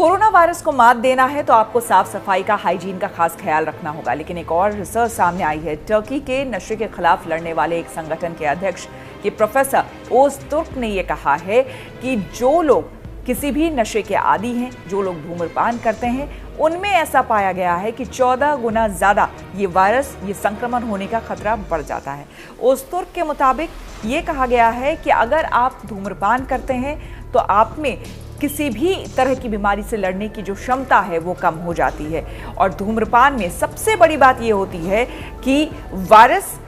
Corona virus को मात देना है तो आपको साफ सफाई का, हाइजीन का खास ख्याल रखना होगा। लेकिन एक और रिसर्च सामने आई है। टर्की के नशे के खिलाफ लड़ने वाले एक संगठन के अध्यक्ष के प्रोफेसर ओज़तुर्क ने यह कहा है कि जो लोग किसी भी नशे के आदी हैं, जो लोग धूम्रपान करते हैं, उनमें ऐसा पाया गया है कि 14 गुना ज्यादा ये वायरस, ये संक्रमण होने का खतरा बढ़ जाता है। ओज़तुर्क के मुताबिक ये कहा गया है कि अगर आप धूम्रपान करते हैं तो आप में किसी भी तरह की बीमारी से लड़ने की जो क्षमता है वो कम हो जाती है। और धूम्रपान में सबसे बड़ी बात ये होती है कि वायरस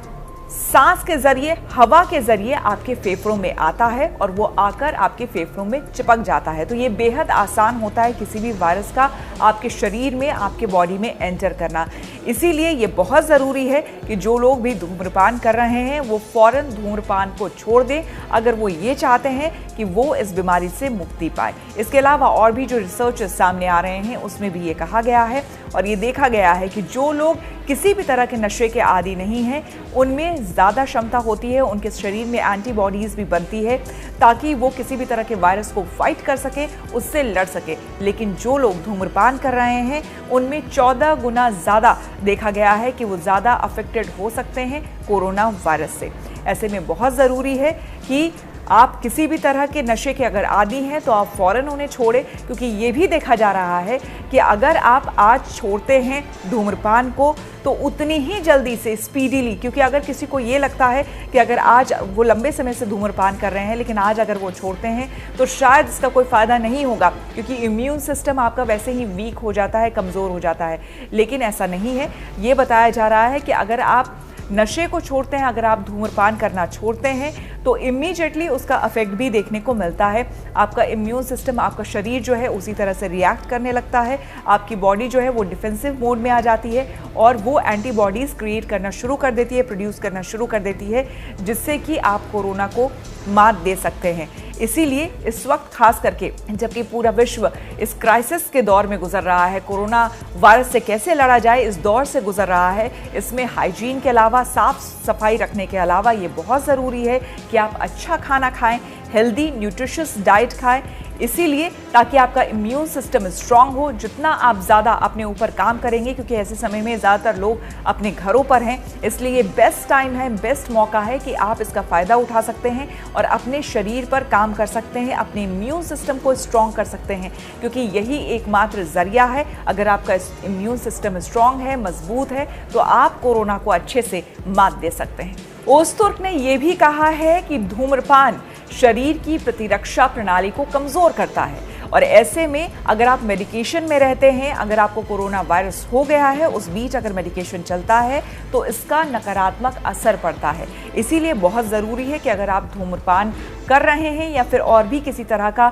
सांस के जरिए, हवा के जरिए आपके फेफड़ों में आता है और वो आकर आपके फेफड़ों में चिपक जाता है। तो ये बेहद आसान होता है किसी भी वायरस का आपके शरीर में, आपके बॉडी में एंटर करना। इसीलिए ये बहुत ज़रूरी है कि जो लोग भी धूम्रपान कर रहे हैं वो फौरन धूम्रपान को छोड़ दें, अगर वो ये चाहते हैं कि वो इस बीमारी से मुक्ति पाए। इसके अलावा और भी जो रिसर्च सामने आ रहे हैं उसमें भी ये कहा गया है और ये देखा गया है कि जो लोग किसी भी तरह के नशे के आदी नहीं हैं, उनमें ज़्यादा क्षमता होती है, उनके शरीर में एंटीबॉडीज़ भी बनती है ताकि वो किसी भी तरह के वायरस को फाइट कर सके, उससे लड़ सके। लेकिन जो लोग धूम्रपान कर रहे हैं उनमें 14 गुना ज़्यादा देखा गया है कि वो ज़्यादा अफेक्टेड हो सकते हैं कोरोना वायरस से। ऐसे में बहुत ज़रूरी है कि आप किसी भी तरह के नशे के अगर आदी हैं तो आप फ़ौरन उन्हें छोड़ें, क्योंकि ये भी देखा जा रहा है कि अगर आप आज छोड़ते हैं धूम्रपान को तो उतनी ही जल्दी से, स्पीडीली, क्योंकि अगर किसी को ये लगता है कि अगर आज वो लंबे समय से धूम्रपान कर रहे हैं लेकिन आज अगर वो छोड़ते हैं तो शायद इसका कोई फ़ायदा नहीं होगा, क्योंकि इम्यून सिस्टम आपका वैसे ही वीक हो जाता है, कमज़ोर हो जाता है। लेकिन ऐसा नहीं है। ये बताया जा रहा है कि अगर आप नशे को छोड़ते हैं, अगर आप धूम्रपान करना छोड़ते हैं तो इमीडिएटली उसका इफेक्ट भी देखने को मिलता है। आपका इम्यून सिस्टम, आपका शरीर जो है उसी तरह से रिएक्ट करने लगता है, आपकी बॉडी जो है वो डिफेंसिव मोड में आ जाती है और वो एंटीबॉडीज़ क्रिएट करना शुरू कर देती है, प्रोड्यूस करना शुरू कर देती है, जिससे कि आप कोरोना को मात दे सकते हैं। इसीलिए इस वक्त खास करके जबकि पूरा विश्व इस क्राइसिस के दौर में गुजर रहा है, कोरोना वायरस से कैसे लड़ा जाए इस दौर से गुजर रहा है, इसमें हाइजीन के अलावा, साफ सफाई रखने के अलावा ये बहुत ज़रूरी है कि आप अच्छा खाना खाएं, हेल्दी न्यूट्रिशियस डाइट खाएं, इसीलिए ताकि आपका इम्यून सिस्टम स्ट्रांग हो। जितना आप ज़्यादा अपने ऊपर काम करेंगे, क्योंकि ऐसे समय में ज़्यादातर लोग अपने घरों पर हैं, इसलिए बेस्ट टाइम है, बेस्ट मौका है कि आप इसका फ़ायदा उठा सकते हैं और अपने शरीर पर काम कर सकते हैं, अपने इम्यून सिस्टम को स्ट्रांग कर सकते हैं, क्योंकि यही एकमात्र ज़रिया है। अगर आपका इम्यून सिस्टम स्ट्रांग है, मजबूत है, तो आप कोरोना को अच्छे से मात दे सकते हैं। ओज़तुर्क ने यह भी कहा है कि धूम्रपान शरीर की प्रतिरक्षा प्रणाली को कमज़ोर करता है और ऐसे में अगर आप मेडिकेशन में रहते हैं, अगर आपको कोरोना वायरस हो गया है, उस बीच अगर मेडिकेशन चलता है तो इसका नकारात्मक असर पड़ता है। इसीलिए बहुत ज़रूरी है कि अगर आप धूम्रपान कर रहे हैं या फिर और भी किसी तरह का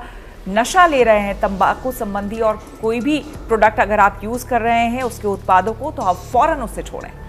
नशा ले रहे हैं, तंबाकू संबंधी और कोई भी प्रोडक्ट अगर आप यूज़ कर रहे हैं उसके उत्पादों को, तो आप फ़ौरन उससे छोड़ें।